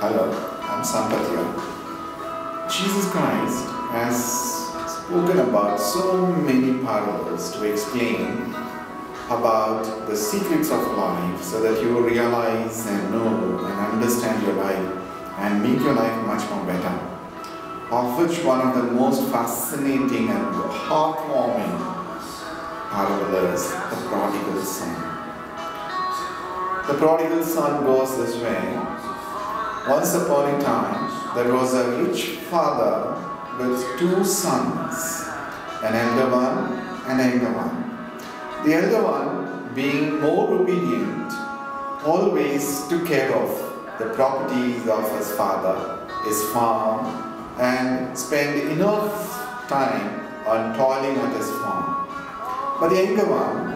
Hello, I'm Sampathya. Jesus Christ has spoken about so many parables to explain about the secrets of life so that you realize and know and understand your life and make your life much more better. Of which one of the most fascinating and heartwarming parable is the prodigal son. The prodigal son goes this way. Once upon a time, there was a rich father with two sons, an elder one and a younger one. The elder one, being more obedient, always took care of the properties of his father, his farm, and spent enough time on toiling at his farm. But the younger one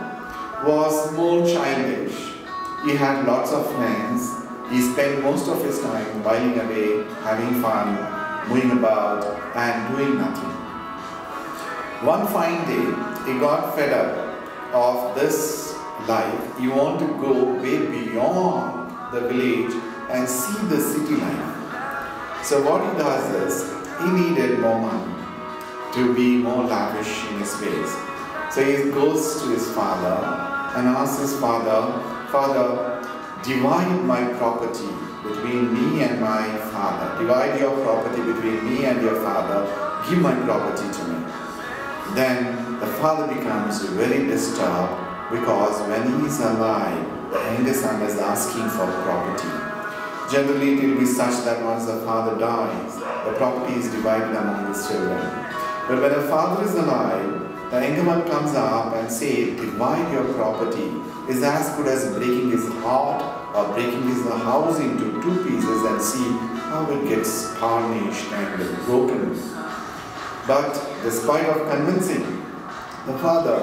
was more childish. He had lots of friends. He spent most of his time whiling away, having fun, moving about, and doing nothing. One fine day, he got fed up of this life. He wanted to go way beyond the village and see the city life. So what he does is, he needed more money to be more lavish in his ways. So he goes to his father and asks his father, "Father, divide my property between me and my father. Divide your property between me and your father. Give my property to me." Then the father becomes very disturbed because when he is alive, the younger son is asking for property. Generally, it will be such that once the father dies, the property is divided among his children. But when the father is alive, the younger one comes up and says, "Divide your property," is as good as breaking his heart or breaking his house into two pieces and see how it gets tarnished and broken. But despite of convincing, the father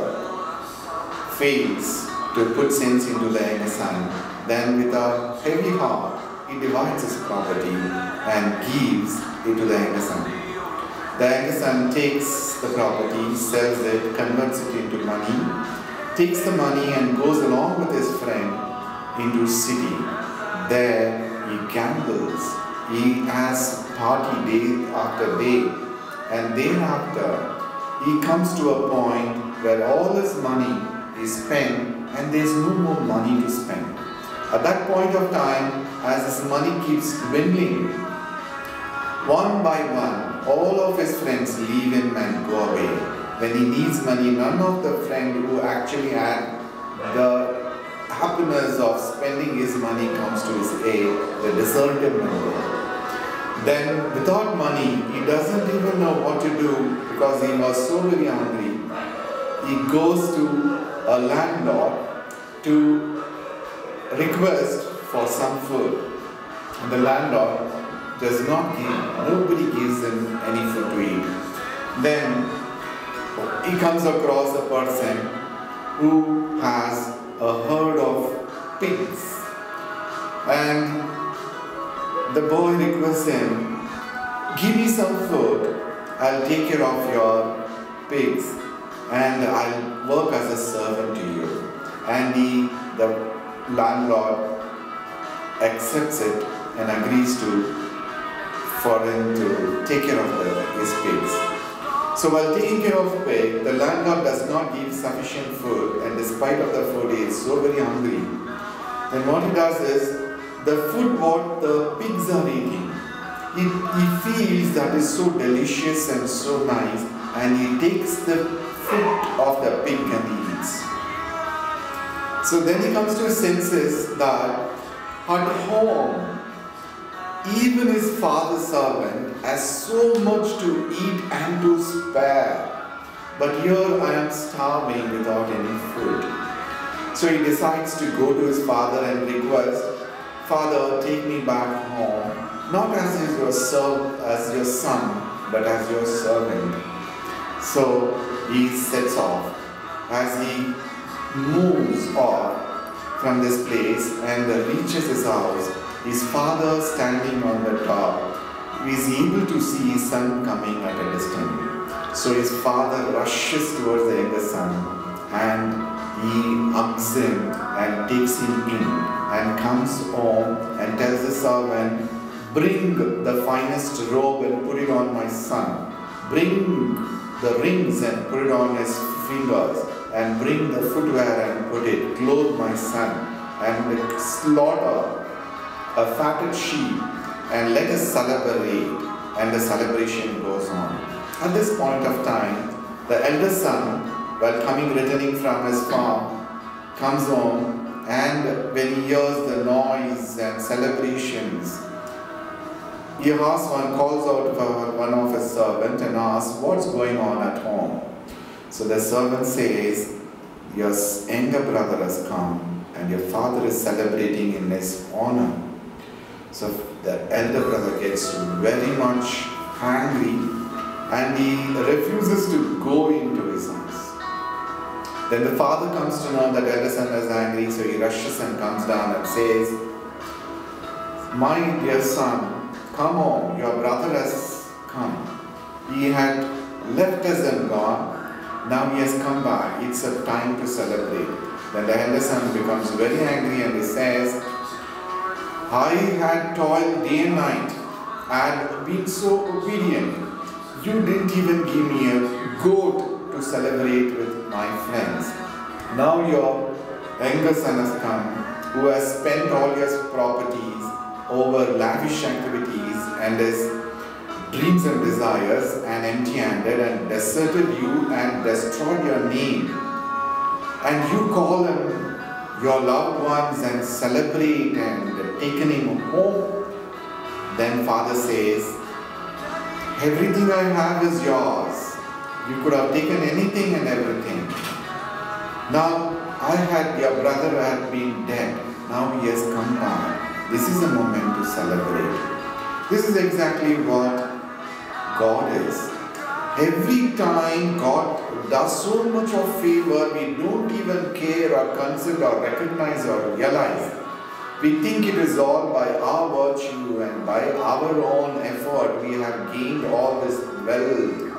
fails to put sense into the younger son. Then with a heavy heart, he divides his property and gives it to the younger son. The younger son takes the property, sells it, converts it into money, takes the money and goes along with his friend into city. There he gambles. He has party day after day. And thereafter he comes to a point where all his money is spent and there is no more money to spend. At that point of time, as his money keeps dwindling, one by one, all of his friends leave him and go away. When he needs money, none of the friends who actually had the happiness of spending his money comes to his aid. They desert him and go. Then, without money, he doesn't even know what to do because he was so very hungry. He goes to a landlord to request for some food. And the landlord does not give, nobody gives him any food to eat. Then he comes across a person who has a herd of pigs. And the boy requests him, "Give me some food, I'll take care of your pigs and I'll work as a servant to you." And the landlord accepts it and agrees for him to take care of his pigs. So while taking care of pig, the landlord does not give sufficient food, and despite of the food, he is so very hungry. Then what he does is, the food what the pigs are eating, he feels that is so delicious and so nice, and he takes the foot of the pig and he eats. So then he comes to his senses that at home, even his father's servant has so much to eat and to spare. But here I am starving without any food. So he decides to go to his father and request, "Father, take me back home, not as your son, but as your servant." So he sets off. As he moves off from this place and reaches his house, his father standing on the top is able to see his son coming at a distance. So his father rushes towards the younger son and he hugs him and takes him in and comes home and tells the servant, Bring the finest robe and put it on my son. Bring the rings and put it on his fingers. And bring the footwear and put it. Clothe my son. And slaughter a fatted sheep. And let us celebrate. And the celebration goes on. At this point of time, the elder son, while returning from his farm, comes home, and when he hears the noise and celebrations, he calls out for one of his servants and asks, what's going on at home? So the servant says, your younger brother has come and your father is celebrating in his honor. So the elder brother gets very much angry and he refuses to go into his house. Then the father comes to know that the elder son is angry, so he rushes and comes down and says, my dear son, come home, your brother has come. He had left us and gone. Now he has come back. It's a time to celebrate. Then the elder son becomes very angry and he says, I had toiled day and night. I had been so obedient. You didn't even give me a goat to celebrate with my friends. Now your younger son has come, who has spent all his properties over lavish activities and his dreams and desires, and empty-handed and deserted you and destroyed your name. And you call him your loved ones and celebrate and taken him home. Then father says, everything I have is yours. You could have taken anything and everything. Now your brother had been dead. Now he has come back. This is a moment to celebrate. This is exactly what God is. Every time God does so much of favor, we don't even care or consider or recognize or realize. We think it is all by our virtue and by our own effort we have gained all this wealth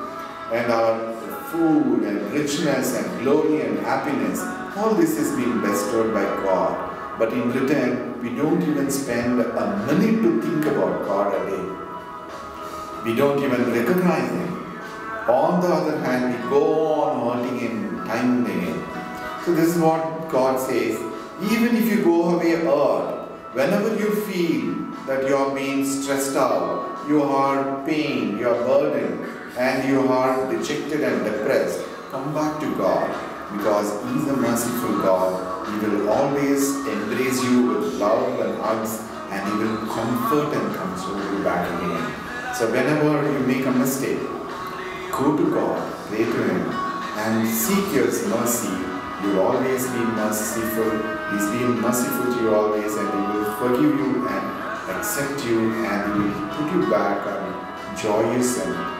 and our food and richness and glory and happiness. All this is being bestowed by God. But in return, we don't even spend a minute to think about God a day. We don't even recognize Him. On the other hand, we go on hurting Him time and again. So this is what God says. Even if you go away hurt, whenever you feel that you are being stressed out, you are pained, you are burdened, and you are dejected and depressed, come back to God, because He is a merciful God. He will always embrace you with love and hugs, and He will comfort and console you back again. So whenever you make a mistake, go to God, pray to Him, and seek His mercy. You will always be merciful. He's been merciful to you always, and He will forgive you and accept you, and He will put you back on joyous and